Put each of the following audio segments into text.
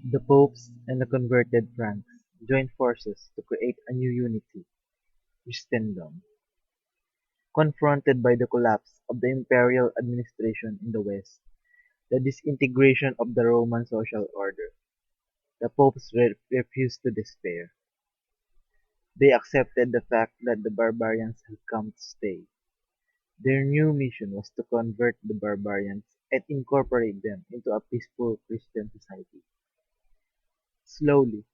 The popes and the converted Franks joined forces to create a new unity, Christendom. Confronted by the collapse of the imperial administration in the West, the disintegration of the Roman social order, the popes refused to despair. They accepted the fact that the barbarians had come to stay. Their new mission was to convert the barbarians and incorporate them into a peaceful Christian society. Slowly,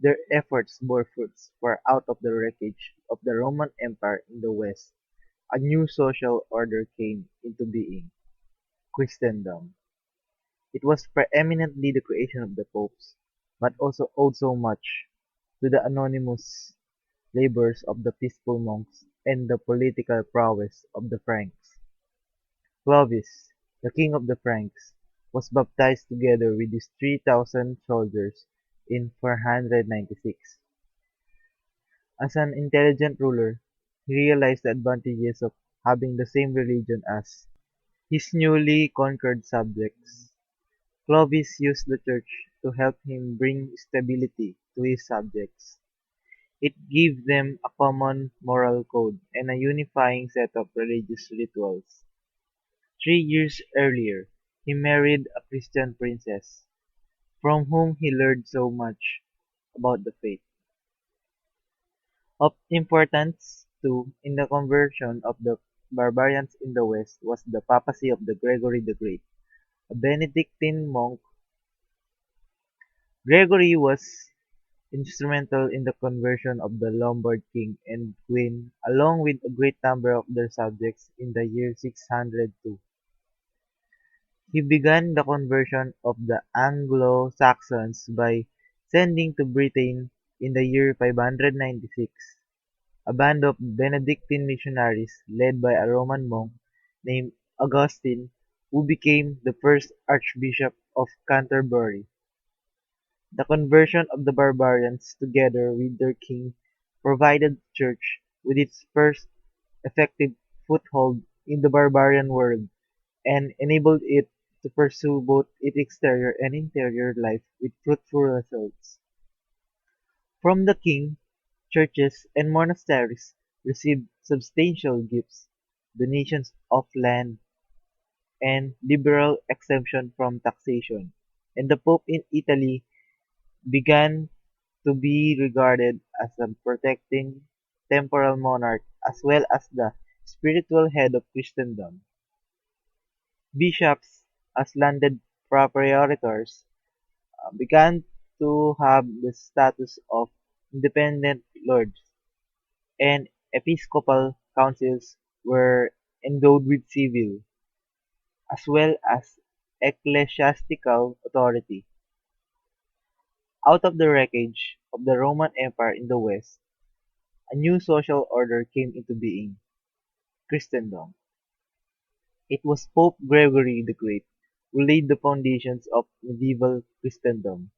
their efforts bore fruits, for out of the wreckage of the Roman Empire in the West, a new social order came into being, Christendom. It was preeminently the creation of the popes, but also owed so much to the anonymous labors of the peaceful monks and the political prowess of the Franks. Clovis, the king of the Franks, was baptized together with his 3,000 soldiers in 496. As an intelligent ruler, he realized the advantages of having the same religion as his newly conquered subjects. Clovis used the church to help him bring stability to his subjects. It gave them a common moral code and a unifying set of religious rituals. 3 years earlier, he married a Christian princess, from whom he learned so much about the faith. Of importance, too, in the conversion of the barbarians in the West was the papacy of the Gregory the Great, a Benedictine monk. Gregory was instrumental in the conversion of the Lombard king and queen, along with a great number of their subjects, in the year 602. He began the conversion of the Anglo-Saxons by sending to Britain in the year 596 a band of Benedictine missionaries led by a Roman monk named Augustine, who became the first Archbishop of Canterbury. The conversion of the barbarians, together with their king, provided the Church with its first effective foothold in the barbarian world, and enabled it to pursue both its exterior and interior life with fruitful results. From the king, churches and monasteries received substantial gifts, donations of land, and liberal exemption from taxation, and the Pope in Italy began to be regarded as a protecting temporal monarch as well as the spiritual head of Christendom. Bishops, as landed proprietors, began to have the status of independent lords, and episcopal councils were endowed with civil, as well as ecclesiastical authority. Out of the wreckage of the Roman Empire in the West, a new social order came into being, Christendom. It was Pope Gregory the Great who laid the foundations of medieval Christendom.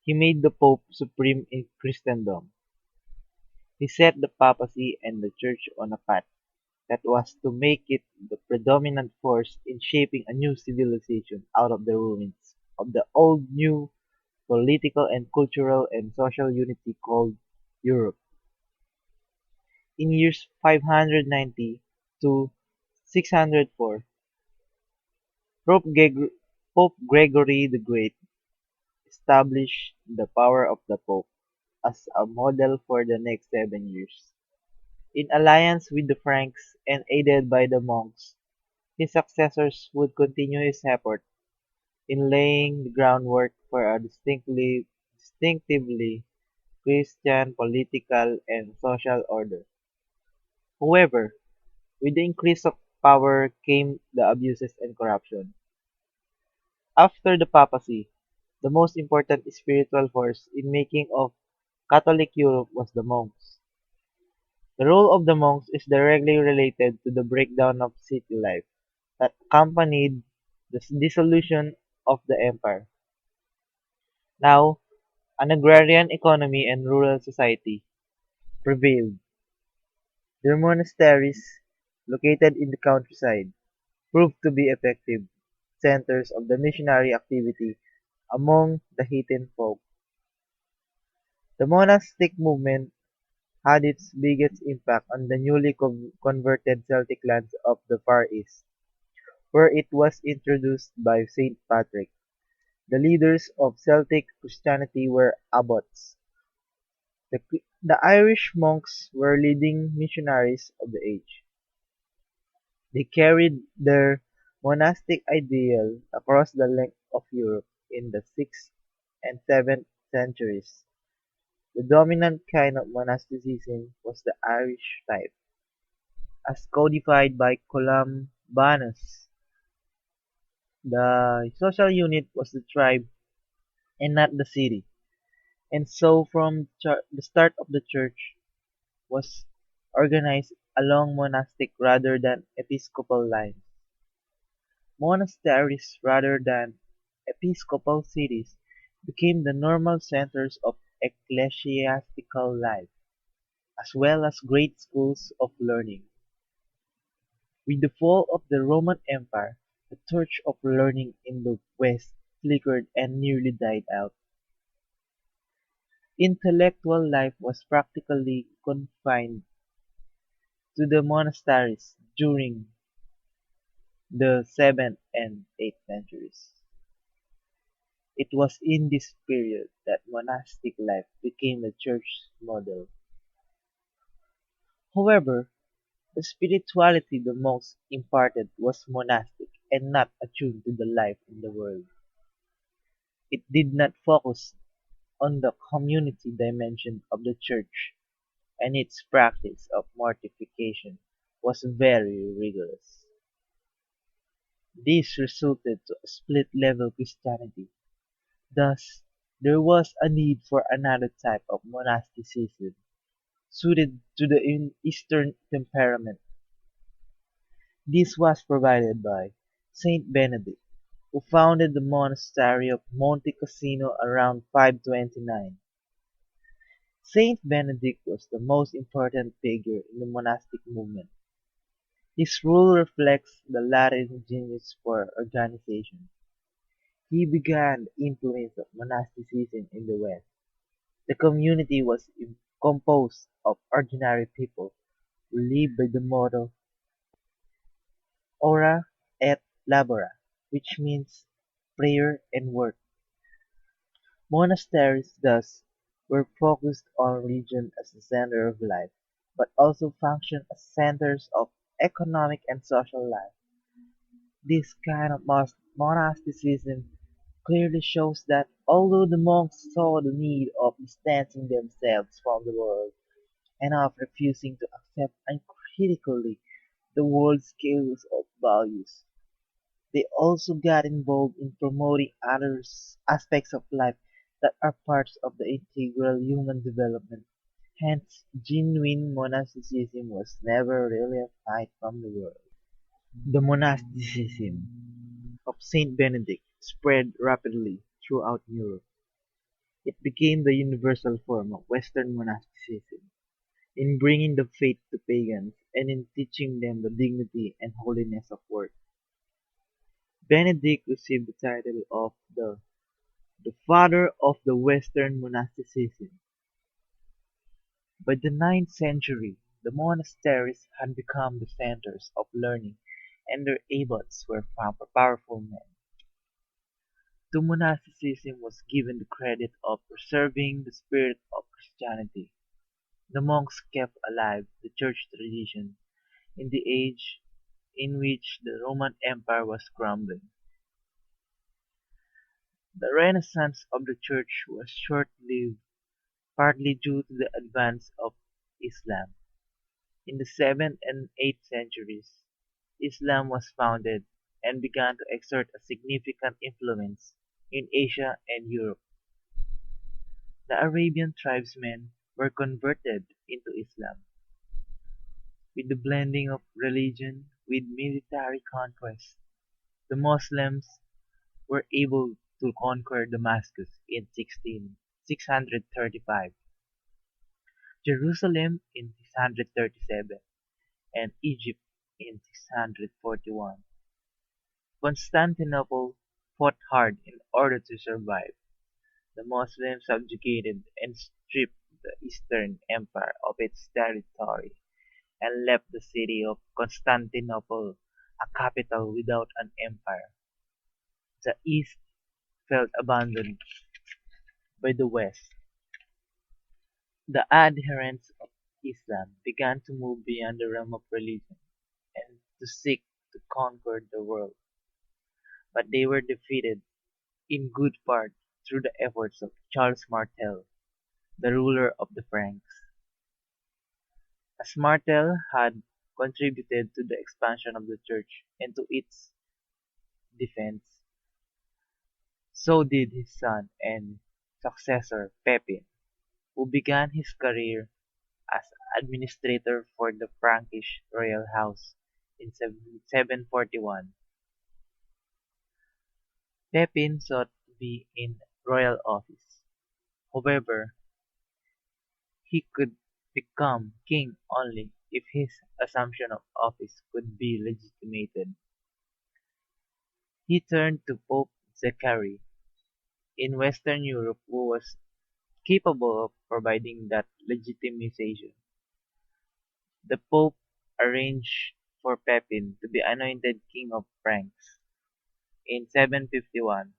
He made the Pope supreme in Christendom. He set the papacy and the Church on a path that was to make it the predominant force in shaping a new civilization out of the ruins of the old new political and cultural and social unity called Europe. In years 590 to 604, Pope, Pope Gregory the Great established the power of the Pope as a model for the next 7 years. In alliance with the Franks and aided by the monks, his successors would continue his effort in laying the groundwork for a distinctively Christian political and social order. However, with the increase of power came the abuses and corruption. After the papacy, the most important spiritual force in making of Catholic Europe was the monks. The role of the monks is directly related to the breakdown of city life that accompanied the dissolution of the empire. Now, an agrarian economy and rural society prevailed. Their monasteries, located in the countryside, proved to be effective centers of the missionary activity among the heathen folk. The monastic movement had its biggest impact on the newly converted Celtic lands of the Far East, where it was introduced by Saint Patrick. The leaders of Celtic Christianity were abbots. The Irish monks were leading missionaries of the age. They carried their monastic ideal across the length of Europe in the sixth and seventh centuries. The dominant kind of monasticism was the Irish type, as codified by Columbanus. The social unit was the tribe and not the city, and so from the start of the church was organized along monastic rather than episcopal lines. Monasteries rather than episcopal cities became the normal centers of ecclesiastical life, as well as great schools of learning. With the fall of the Roman Empire, the torch of learning in the West flickered and nearly died out. Intellectual life was practically confined to the monasteries during the seventh and eighth centuries. It was in this period that monastic life became the church's model. However, the spirituality the monks imparted was monastic and not attuned to the life in the world. It did not focus on the community dimension of the church, and its practice of mortification was very rigorous. This resulted to a split-level Christianity. Thus, there was a need for another type of monasticism, suited to the Eastern temperament. This was provided by Saint Benedict, who founded the monastery of Monte Cassino around 529. Saint Benedict was the most important figure in the monastic movement. His rule reflects the Latin genius for organization. He began the influence of monasticism in the West. The community was composed of ordinary people who lived by the motto "Ora et labora", which means prayer and work. Monasteries thus were focused on religion as the center of life, but also functioned as centers of economic and social life. This kind of monasticism clearly shows that although the monks saw the need of distancing themselves from the world and of refusing to accept uncritically the world's scales of values, they also got involved in promoting other aspects of life that are parts of the integral human development. Hence, genuine monasticism was never really a fight from the world. The monasticism of Saint Benedict spread rapidly throughout Europe. It became the universal form of Western monasticism, in bringing the faith to pagans and in teaching them the dignity and holiness of work. Benedict received the title of the father of the Western monasticism. By the ninth century, the monasteries had become the centers of learning, and their abbots were powerful men. To monasticism was given the credit of preserving the spirit of Christianity. The monks kept alive the church tradition in the age in which the Roman Empire was crumbling. The renaissance of the church was short-lived, partly due to the advance of Islam. In the seventh and eighth centuries, Islam was founded and began to exert a significant influence in Asia and Europe. The Arabian tribesmen were converted into Islam. With the blending of religion with military conquest, the Muslims were able to conquer Damascus in 635, Jerusalem in 637, and Egypt in 641. Constantinople fought hard in order to survive. The Muslims subjugated and stripped the Eastern Empire of its territory and left the city of Constantinople, a capital without an empire. The East felt abandoned by the West. The adherents of Islam began to move beyond the realm of religion and to seek to conquer the world, but they were defeated in good part through the efforts of Charles Martel, the ruler of the Franks. As Martel had contributed to the expansion of the Church and to its defense, so did his son and successor Pepin, who began his career as administrator for the Frankish royal house in 741. Pepin sought to be in royal office. However, he could become king only if his assumption of office could be legitimated. He turned to Pope Zachary in Western Europe who was capable of providing that legitimation. The Pope arranged for Pepin to be anointed king of Franks in 751.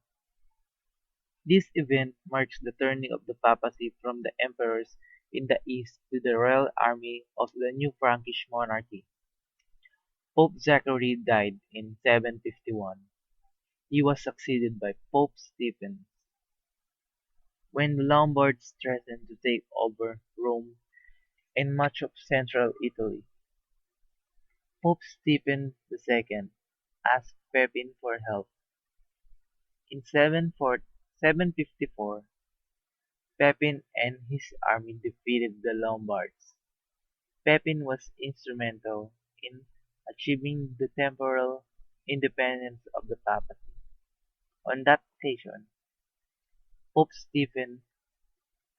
This event marks the turning of the papacy from the emperors in the east to the royal army of the new Frankish monarchy. Pope Zachary died in 751. He was succeeded by Pope Stephen. When the Lombards threatened to take over Rome and much of central Italy, Pope Stephen II asked Pepin for help. In 754, Pepin and his army defeated the Lombards. Pepin was instrumental in achieving the temporal independence of the papacy. On that occasion, Pope Stephen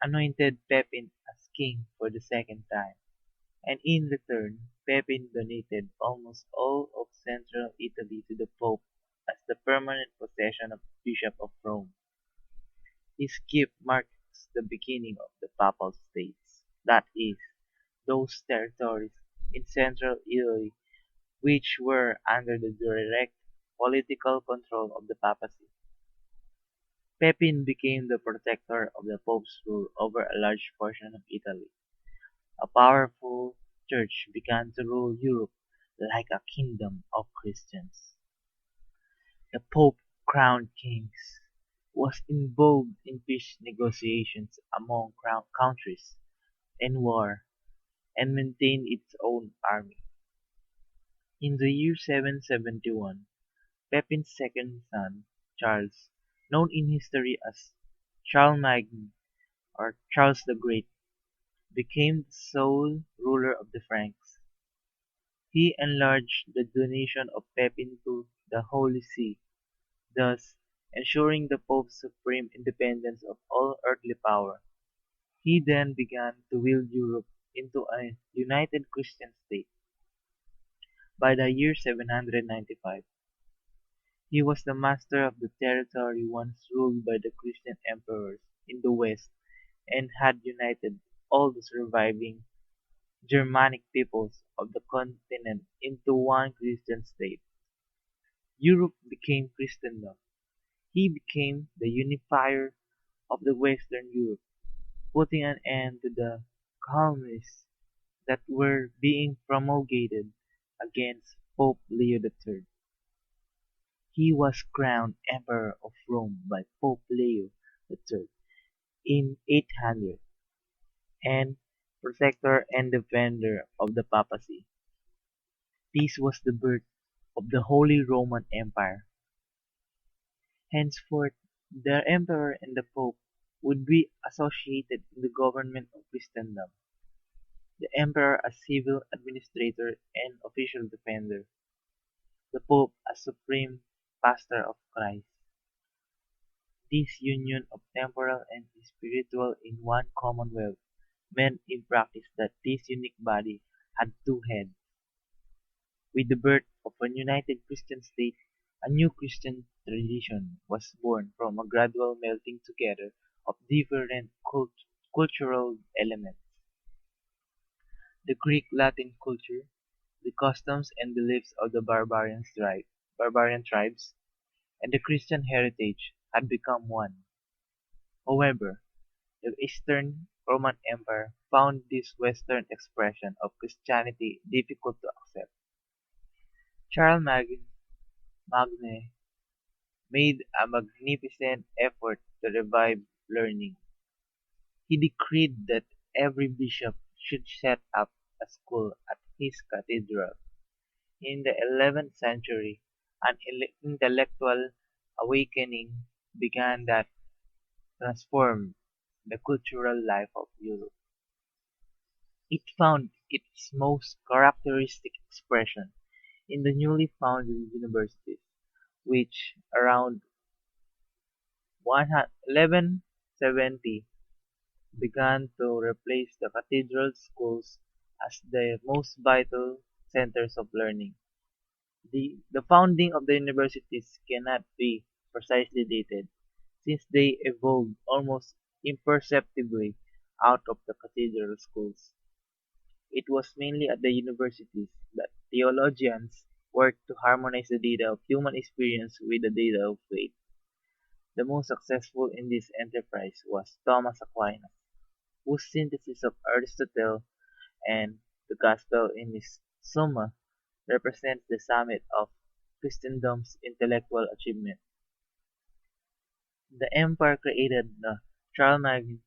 anointed Pepin as king for the second time, and in return Pepin donated almost all of central Italy to the Pope as the permanent possession of the Bishop of Rome. This gift marks the beginning of the Papal States, that is, those territories in central Italy which were under the direct political control of the papacy. Pepin became the protector of the Pope's rule over a large portion of Italy. A powerful church began to rule Europe like a kingdom of Christians. The Pope crowned kings, was involved in peace negotiations among crown countries, and war, and maintained its own army. In the year 771, Pepin's second son, Charles, known in history as Charlemagne or Charles the Great, became the sole ruler of the Franks. He enlarged the donation of Pepin to the Holy See, thus ensuring the Pope's supreme independence of all earthly power. He then began to wield Europe into a united Christian state. By the year 795, he was the master of the territory once ruled by the Christian emperors in the west and had united all the surviving Germanic peoples of the continent into one Christian state. Europe became Christendom. He became the unifier of the Western Europe, putting an end to the calamities that were being promulgated against Pope Leo III. He was crowned Emperor of Rome by Pope Leo III in 800 and protector and defender of the papacy. This was the birth of the Holy Roman Empire. Henceforth, the emperor and the pope would be associated in the government of Christendom, the emperor as civil administrator and official defender, the pope as supreme pastor of Christ. This union of temporal and spiritual in one commonwealth meant in practice that this unique body had two heads. With the birth of a united Christian state, a new Christian tradition was born from a gradual melting together of different cultural elements: the Greek-Latin culture, the customs and beliefs of the barbarian tribes, and the Christian heritage had become one. However, the Eastern Roman Empire found this Western expression of Christianity difficult to accept. Charles Magne made a magnificent effort to revive learning. He decreed that every bishop should set up a school at his cathedral. In the 11th century, an intellectual awakening began that transformed the cultural life of Europe. It found its most characteristic expression in the newly founded universities, which around 1170 began to replace the cathedral schools as the most vital centers of learning. The founding of the universities cannot be precisely dated, since they evolved almost imperceptibly out of the cathedral schools. It was mainly at the universities that theologians worked to harmonize the data of human experience with the data of faith. The most successful in this enterprise was Thomas Aquinas, whose synthesis of Aristotle and the Gospel in his Summa represents the summit of Christendom's intellectual achievement. The empire created the Charlemagne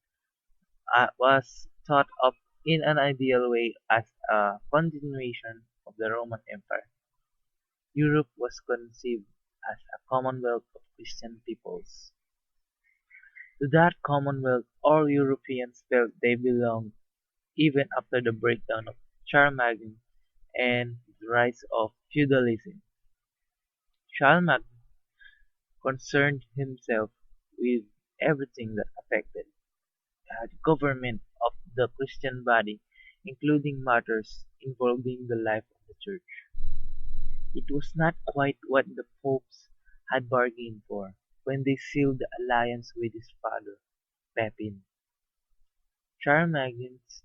was thought of in an ideal way as a continuation of the Roman Empire. Europe was conceived as a commonwealth of Christian peoples. To that commonwealth all Europeans felt they belonged even after the breakdown of Charlemagne and the rise of feudalism. Charlemagne concerned himself with everything that affected the government of the Christian body, including matters involving the life of the Church. It was not quite what the popes had bargained for when they sealed the alliance with his father, Pepin. Charlemagne's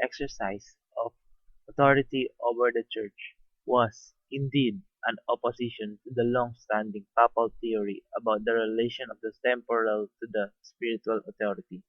exercise of authority over the Church was, indeed, an opposition to the long-standing papal theory about the relation of the temporal to the spiritual authority.